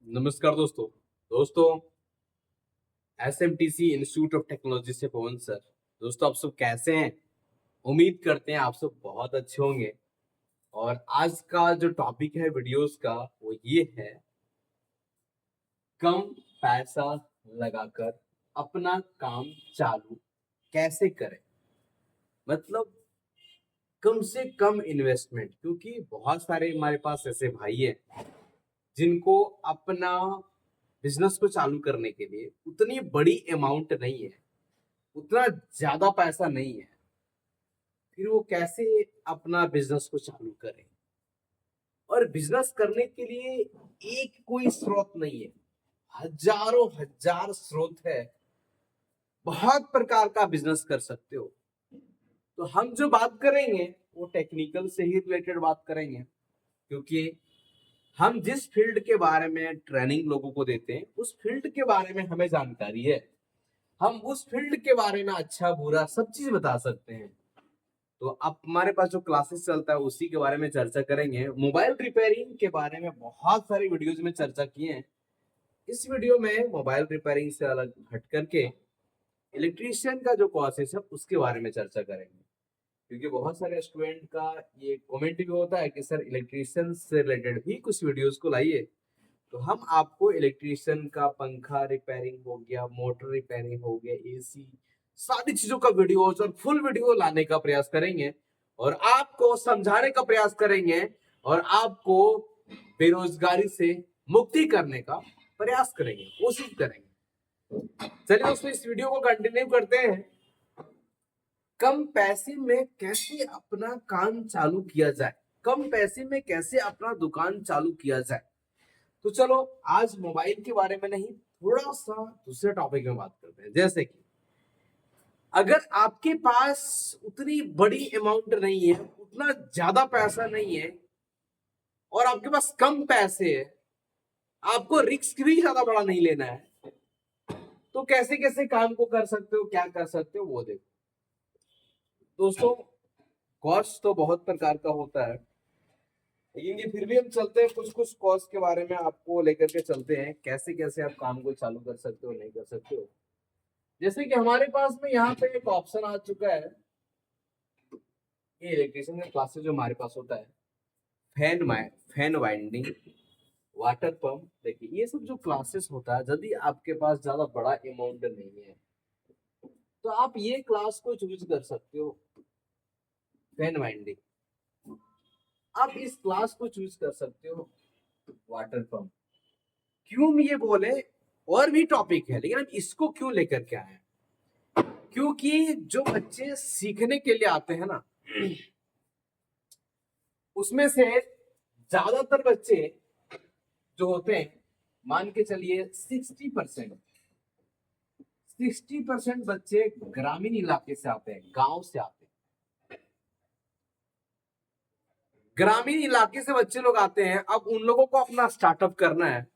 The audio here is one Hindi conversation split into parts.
नमस्कार दोस्तों एसएमटीसी इंस्टीट्यूट ऑफ टेक्नोलॉजी से पवन सर। दोस्तों आप सब कैसे हैं? उम्मीद करते हैं आप सब बहुत अच्छे होंगे। और आज का जो टॉपिक है वीडियोस का वो ये है, कम पैसा लगाकर अपना काम चालू कैसे करें। मतलब कम से कम इन्वेस्टमेंट, क्योंकि बहुत सारे हमारे पास ऐसे भाई हैं जिनको अपना बिजनेस को चालू करने के लिए उतनी बड़ी अमाउंट नहीं है, उतना ज्यादा पैसा नहीं है। फिर वो कैसे अपना बिजनेस को चालू करें? और बिजनेस करने के लिए एक कोई स्रोत नहीं है, हजारों हजार स्रोत है। बहुत प्रकार का बिजनेस कर सकते हो। तो हम जो बात करेंगे वो टेक्निकल से ही रिलेटेड बात करेंगे, क्योंकि हम जिस फील्ड के बारे में ट्रेनिंग लोगों को देते हैं उस फील्ड के बारे में हमें जानकारी है। हम उस फील्ड के बारे में अच्छा बुरा सब चीज बता सकते हैं। तो अब हमारे पास जो क्लासेस चलता है उसी के बारे में चर्चा करेंगे। मोबाइल रिपेयरिंग के बारे में बहुत सारी वीडियोज में चर्चा किए हैं। इस वीडियो में मोबाइल रिपेयरिंग से अलग हट करके इलेक्ट्रीशियन का जो प्रोसेस है उसके बारे में चर्चा करेंगे, क्योंकि बहुत सारे स्टूडेंट का ये कमेंट भी होता है कि सर इलेक्ट्रीशियन से रिलेटेड भी कुछ वीडियोस को लाइए। तो हम आपको इलेक्ट्रीशियन का पंखा रिपेयरिंग हो गया, मोटर रिपेयरिंग हो गया, एसी, सारी चीजों का वीडियोस और फुल वीडियो लाने का प्रयास करेंगे और आपको समझाने का प्रयास करेंगे और आपको बेरोजगारी से मुक्ति करने का प्रयास करेंगे, कोशिश करेंगे। चलिए दोस्तों इस वीडियो को कंटिन्यू करते हैं। कम पैसे में कैसे अपना काम चालू किया जाए, कम पैसे में कैसे अपना दुकान चालू किया जाए। तो चलो आज मोबाइल के बारे में नहीं, थोड़ा सा दूसरे टॉपिक में बात करते हैं। जैसे कि अगर आपके पास उतनी बड़ी अमाउंट नहीं है, उतना ज्यादा पैसा नहीं है और आपके पास कम पैसे है, आपको रिस्क भी ज्यादा बड़ा नहीं लेना है, तो कैसे कैसे काम को कर सकते हो, क्या कर सकते हो वो देखो। दोस्तों कॉस्ट तो बहुत प्रकार का होता है, लेकिन ये फिर भी हम चलते हैं कुछ कुछ कॉस्ट के बारे में आपको लेकर के चलते हैं, कैसे कैसे आप काम को चालू कर सकते हो, नहीं कर सकते हो। जैसे कि हमारे पास में यहाँ पे एक ऑप्शन आ चुका है, ये इलेक्ट्रिशियन का क्लासेस जो हमारे पास होता है, फैन वाइंडिंग, वाटर पंप। देखिए ये सब जो क्लासेस होता है, यदि आपके पास ज्यादा बड़ा अमाउंट नहीं है तो आप ये क्लास को चूज कर सकते हो, फैन वाइंडिंग। आप इस क्लास को चूज कर सकते हो, वाटर पंप। क्यों ये बोले, और भी टॉपिक है लेकिन हम इसको क्यों लेकर के आए? क्योंकि जो बच्चे सीखने के लिए आते हैं ना, उसमें से ज्यादातर बच्चे जो होते हैं, मान के चलिए 60% बच्चे ग्रामीण इलाके से आते हैं, गांव से आते हैं। ग्रामीण इलाके से बच्चे लोग आते हैं, अब उन लोगों को अपना स्टार्टअप करना है।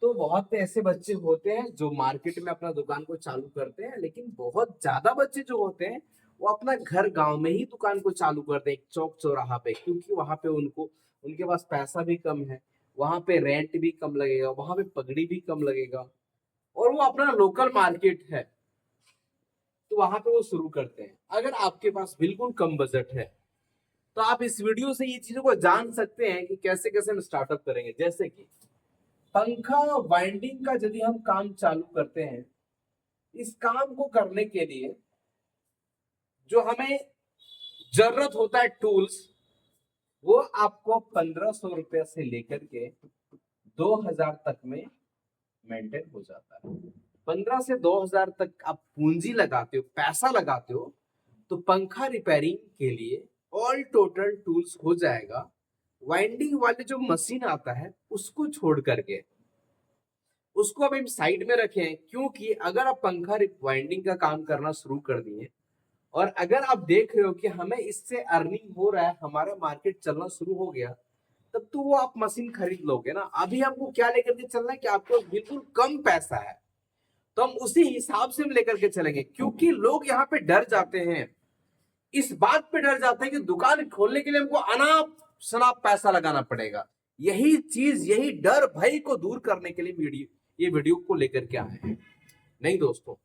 तो बहुत ऐसे बच्चे होते हैं जो मार्केट में अपना दुकान को चालू करते हैं, लेकिन बहुत ज्यादा बच्चे जो होते हैं वो अपना घर गांव में ही दुकान को चालू करते हैं, एक चौक चौराहा पे, क्योंकि वहां पे उनको, उनके पास पैसा भी कम है, वहां पे रेंट भी कम लगेगा, वहां पे पगड़ी भी कम लगेगा और वो अपना लोकल मार्केट है, तो वहां पे वो शुरू करते हैं। अगर आपके पास बिल्कुल कम बजट है तो आप इस वीडियो से ये चीजों को जान सकते हैं कि कैसे कैसे हम स्टार्टअप करेंगे। जैसे कि पंखा वाइंडिंग का यदि हम काम चालू करते हैं, इस काम को करने के लिए जो हमें जरूरत होता है टूल्स, वो आपको 1500 रुपए से लेकर के 2000 तक में मेंटेन हो जाता है। 15 से 2000 तक आप पूंजी लगाते हो, पैसा लगाते हो, तो पंखा रिपेयरिंग के लिए ऑल टोटल टूल्स हो जाएगा। वाइंडिंग वाले जो मशीन आता है उसको छोड़ करके, उसको अब हम साइड में रखें, क्योंकि अगर आप पंखा वाइंडिंग का काम करना शुरू कर दिए और अगर आप देख रहे हो कि हमें इससे अर्निंग हो रहा है, हमारा मार्केट चलना शुरू हो गया, तब तो वो आप मशीन खरीद लोगे ना। अभी हमको क्या लेकर के चलना है कि आपको बिल्कुल कम पैसा है, तो हम उसी हिसाब से हम लेकर के चलेंगे। क्योंकि लोग यहाँ पे डर जाते हैं, इस बात पे डर जाते हैं कि दुकान खोलने के लिए हमको अनाप शनाप पैसा लगाना पड़ेगा, यही चीज, यही डर भय को दूर करने के लिए ये वीडियो को लेकर के आए हैं। नहीं दोस्तों,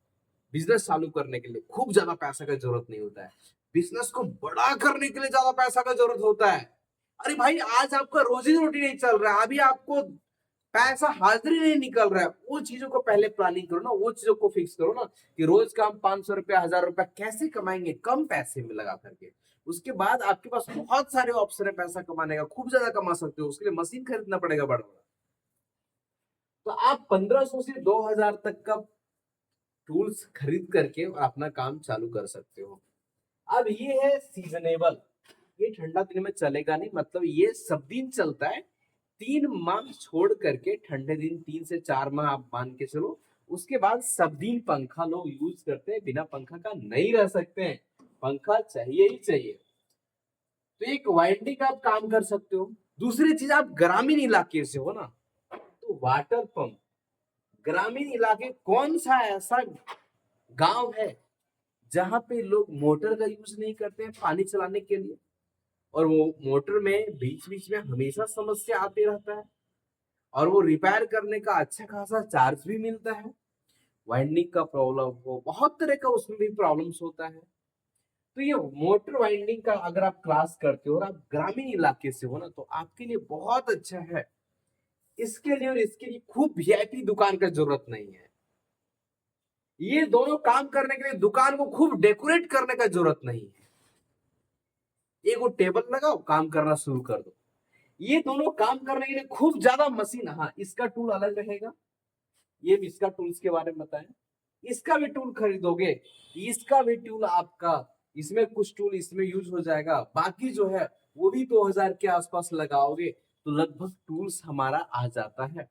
बिजनेस चालू करने के लिए खूब ज्यादा पैसा का जरूरत नहीं होता है, बिजनेस को बड़ा करने के लिए ज्यादा पैसा का जरूरत होता है। अरे भाई, आज आपका रोजी रोटी नहीं चल रहा है, अभी आपको पैसा हाजिरी नहीं निकल रहा है, वो चीजों को पहले प्लानिंग करो ना, वो चीजों को फिक्स करो ना कि रोज का हम 500 रुपया 1000 रुपया कैसे कमाएंगे कम पैसे में लगा करके। उसके बाद आपके पास बहुत सारे ऑप्शन है पैसा कमाने का, खूब ज्यादा कमा सकते हो, उसके लिए मशीन खरीदना पड़ेगा बड़ा बड़ा। तो आप 1500 से 2000 तक का टूल्स खरीद करके अपना काम चालू कर सकते हो। अब ये है सीजनेबल, ये ठंडा दिन में चलेगा नहीं, मतलब ये सब दिन चलता है, 3 माह छोड़ करके ठंडे दिन 3 से 4 माह आप मान के चलो। उसके बाद सब दिन पंखा लोग यूज करते हैं, बिना पंखा का नहीं रह सकते हैं, पंखा चाहिए ही चाहिए। तो एक वाइंडिंग आप काम कर सकते हो। दूसरी चीज, आप ग्रामीण इलाके से हो ना, तो वाटर पंप, ग्रामीण इलाके कौन सा ऐसा गांव है जहां पे लोग मोटर का यूज नहीं करते हैं पानी चलाने के लिए, और वो मोटर में बीच बीच में हमेशा समस्या आती रहता है, और वो रिपेयर करने का अच्छा खासा चार्ज भी मिलता है। वाइंडिंग का प्रॉब्लम हो, बहुत तरह का उसमें भी प्रॉब्लम्स होता है। तो ये मोटर वाइंडिंग का अगर आप क्लास करते हो और आप ग्रामीण इलाके से हो ना, तो आपके लिए बहुत अच्छा है। इसके लिए और इसके लिए खूब वीआईपी दुकान का जरूरत नहीं है। ये दोनों काम करने के लिए दुकान को खूब डेकोरेट करने का जरूरत नहीं है। एक वो टेबल लगाओ, काम करना शुरू कर दो। ये दोनों काम करने के लिए खूब ज्यादा मशीन, हाँ इसका टूल अलग रहेगा, ये इसका टूल्स के बारे में बताएं। इसका भी टूल खरीदोगे, इसका भी टूल आपका, इसमें कुछ टूल इसमें यूज हो जाएगा, बाकी जो है वो भी 2000 के आसपास लगाओगे तो लगभग टूल्स हमारा आ जाता है।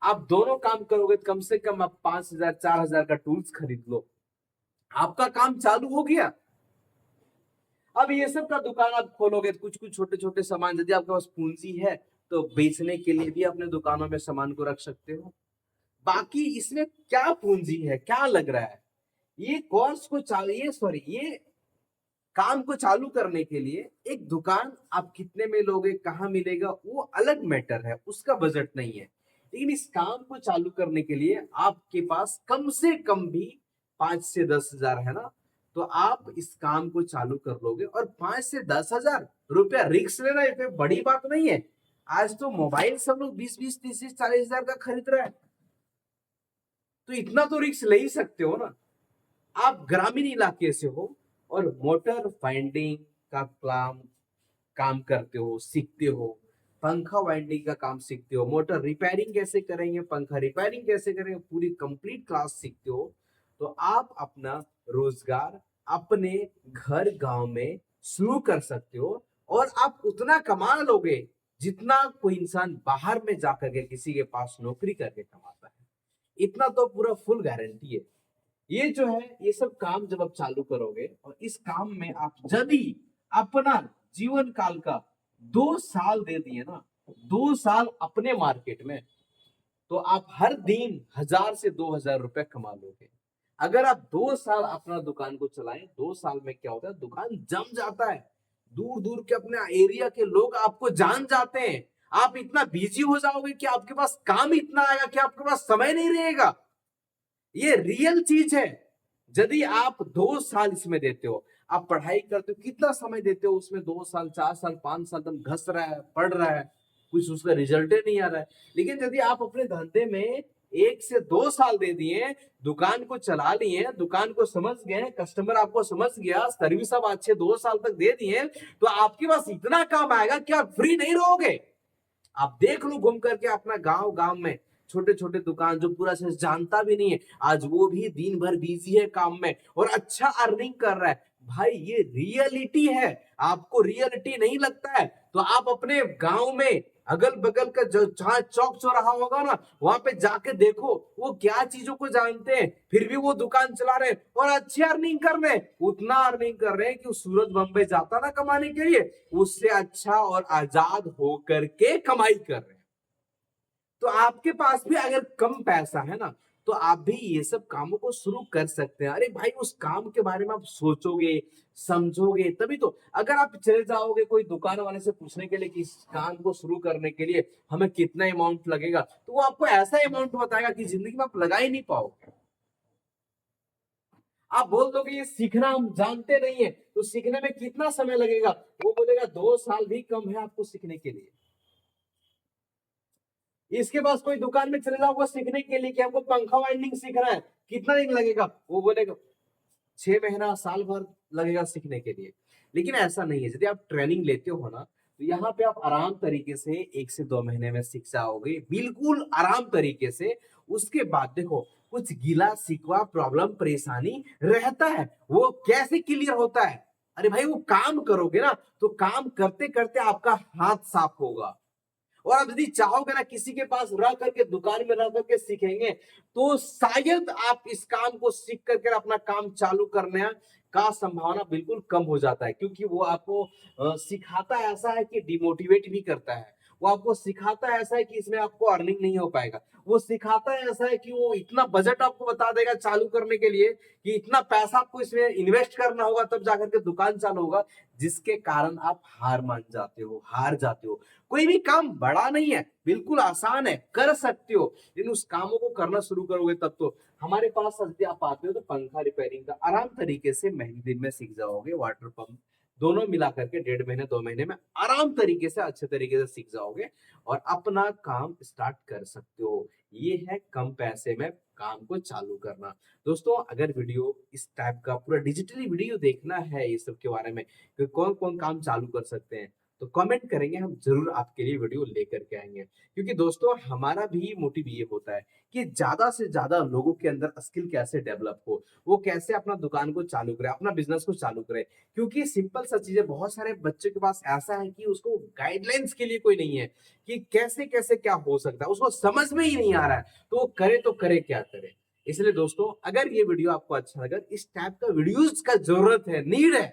आप दोनों काम करोगे तो कम से कम आप 5000 4000 का टूल्स खरीद लो, आपका काम चालू हो गया। अब ये सब का दुकान आप खोलोगे तो कुछ कुछ छोटे छोटे सामान, यदि आपके पास पूंजी है तो बेचने के लिए भी अपने दुकानों में सामान को रख सकते हो। बाकी इसमें क्या पूंजी है, क्या लग रहा है, ये कोर्स को चालू, ये काम को चालू करने के लिए एक दुकान आप कितने में लोगे, कहाँ मिलेगा, वो अलग मैटर है, उसका बजट नहीं है। लेकिन इस काम को चालू करने के लिए आपके पास कम से कम भी 5 से 10 हजार है ना, तो आप इस काम को चालू कर लोगे। और 5 से 10 हजार रुपया रिस्क लेना ये कोई बड़ी बात नहीं है। आज तो मोबाइल सब लोग 20-20 30 40 हजार का खरीद रहा है, तो इतना तो रिस्क ले ही सकते हो ना। आप ग्रामीण इलाके से हो और मोटर वाइंडिंग का काम करते हो, सीखते हो, पंखा वाइंडिंग का काम सीखते हो, मोटर रिपेयरिंग कैसे करेंगे, पंखा रिपेयरिंग कैसे करेंगे, पूरी कंप्लीट क्लास सीखते हो, तो आप अपना रोजगार अपने घर गांव में शुरू कर सकते हो। और आप उतना कमा लोगे जितना कोई इंसान बाहर में जाकर के किसी के पास नौकरी करके कमाता है, इतना तो पूरा फुल गारंटी है। ये जो है, ये सब काम जब आप चालू करोगे और इस काम में आप यदि अपना जीवन काल का 2 साल दे दिए ना, 2 साल अपने मार्केट में, तो आप हर दिन 1000 से 2000 रुपए कमा लोगे। अगर आप 2 साल अपना दुकान को चलाएं, 2 साल में क्या होता है, दुकान जम जाता है, दूर दूर के अपने एरिया के लोग आपको जान जाते हैं। आप इतना बिजी हो जाओगे कि आपके पास काम इतना आएगा कि आपके पास समय नहीं रहेगा। ये रियल चीज है। यदि आप 2 साल इसमें देते हो, आप पढ़ाई करते हो, कितना समय देते हो उसमें, 2 साल 4 साल 5 साल तुम घस रहा है, पढ़ रहा है, कुछ उसका रिजल्ट नहीं आ रहा है। लेकिन यदि आप अपने धंधे में 1 से 2 साल दे दिए, दुकान को चला लिए, दुकान को समझ गए, कस्टमर आपको समझ गया, सर्विस आप अच्छे 2 साल तक दे दिए, तो आपके पास इतना काम आएगा कि आप फ्री नहीं रहोगे। आप देख लो घूम करके अपना गांव गांव में छोटे छोटे दुकान जो पूरा से जानता भी नहीं है, आज वो भी दिन भर बिजी है काम में और अच्छा अर्निंग कर रहा है। भाई ये रियलिटी है। आपको रियलिटी नहीं लगता है तो आप अपने गांव में अगल बगल का जो जहां चौक चौराहा होगा ना, वहां पे जाके देखो वो क्या चीजों को जानते हैं, फिर भी वो दुकान चला रहे हैं और अच्छी अर्निंग कर रहे हैं। उतना अर्निंग कर रहे हैं कि सूरत बम्बई जाता ना कमाने के लिए, उससे अच्छा और आजाद होकर के कमाई कर रहे हैं। तो आपके पास भी अगर कम पैसा है ना, तो आप भी ये सब कामों को शुरू कर सकते हैं। अरे भाई, उस काम के बारे में आप सोचोगे, समझोगे, तभी तो। अगर आप चले जाओगे कोई दुकान वाले से पूछने के लिए कि इस काम को शुरू करने के लिए हमें कितना अमाउंट लगेगा, तो वो आपको ऐसा अमाउंट बताएगा कि जिंदगी में आप लगा ही नहीं पाओगे। आप बोल दो कि ये सीखना हम जानते नहीं है, तो सीखने में कितना समय लगेगा, वो बोलेगा 2 साल भी कम है आपको सीखने के लिए। इसके पास कोई दुकान में चले जाओगे सीखने के लिए कि हमको पंखा वाइंडिंग सीखना है, कितना दिन लगेगा, वो बोलेगा 6 महीना, साल भर लगेगा सीखने के लिए। लेकिन ऐसा नहीं है, यदि आप ट्रेनिंग लेते हो ना, तो यहाँ पे आप आराम तरीके से 1 से 2 महीने में सीख जाओगे, बिल्कुल आराम तरीके से। उसके बाद देखो, कुछ गिला शिकवा प्रॉब्लम परेशानी रहता है, वो कैसे क्लियर होता है? अरे भाई, वो काम करोगे ना, तो काम करते करते आपका हाथ साफ होगा। और आप यदि चाहोगे ना किसी के पास रह करके, दुकान में रह करके सीखेंगे, तो शायद आप इस काम को सीख करके अपना काम चालू करने का संभावना बिल्कुल कम हो जाता है, क्योंकि वो आपको सिखाता ऐसा है कि डिमोटिवेट भी करता है। वो आपको सिखाता ऐसा है कि इसमें आपको अर्निंग नहीं हो पाएगा। वो सिखाता ऐसा है कि वो इतना बजट आपको बता देगा चालू करने के लिए कि इतना पैसा आपको इसमें इन्वेस्ट करना होगा, तब जाकर के दुकान चालू होगा, जिसके कारण आप हार मान जाते हो, हार जाते हो। कोई भी काम बड़ा नहीं है, बिल्कुल आसान है, कर सकते हो। लेकिन उस कामों को करना शुरू करोगे तब तो। हमारे पास यदि आप आते हो तो पंखा रिपेयरिंग का आराम तरीके से महीने दिन में सीख जाओगे। वाटर पंप दोनों मिला करके 1.5 महीने 2 महीने में आराम तरीके से, अच्छे तरीके से सीख जाओगे और अपना काम स्टार्ट कर सकते हो। ये है कम पैसे में काम को चालू करना। दोस्तों, अगर वीडियो इस टाइप का पूरा डिजिटली वीडियो देखना है ये सब के बारे में कि कौन कौन काम चालू कर सकते हैं, तो कमेंट करेंगे, हम जरूर आपके लिए वीडियो लेकर के आएंगे। क्योंकि दोस्तों, हमारा भी मोटिव ये होता है कि ज्यादा से ज्यादा लोगों के अंदर स्किल कैसे डेवलप हो, वो कैसे अपना दुकान को चालू करे, अपना बिजनेस को चालू करे। क्योंकि सिंपल सा चीज है, बहुत सारे बच्चे के पास ऐसा है कि उसको गाइडलाइंस के लिए कोई नहीं है कि कैसे कैसे क्या हो सकता है, उसको समझ में ही नहीं आ रहा है, तो करे क्या करे। इसलिए दोस्तों, अगर ये वीडियो आपको अच्छा लगा, इस टाइप का वीडियोस का जरूरत है, नीड है,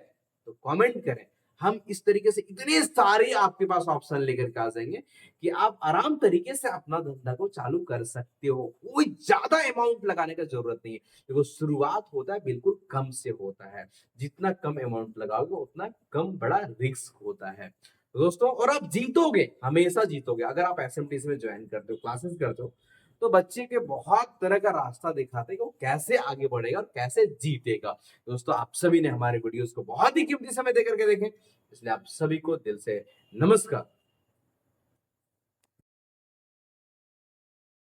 तो कमेंट करें। हम इस तरीके से इतने सारे आपके पास ऑप्शन लेकर के आ जाएंगे कि आप आराम तरीके से अपना धंधा को चालू कर सकते हो। कोई ज्यादा अमाउंट लगाने का जरूरत नहीं है। देखो, शुरुआत होता है बिल्कुल कम से होता है। जितना कम अमाउंट लगाओगे उतना कम बड़ा रिस्क होता है। तो दोस्तों, और आप जीतोगे, हमेशा जीतोगे। अगर आप एसएमटीसी में ज्वाइन करते हो, क्लासेस करते हो, तो बच्चे के बहुत तरह का रास्ता दिखाते हैं कि वो कैसे आगे बढ़ेगा और कैसे जीतेगा। दोस्तों, आप सभी ने हमारे वीडियोस को बहुत ही कीमती समय देकर के देखें, इसलिए आप सभी को दिल से नमस्कार।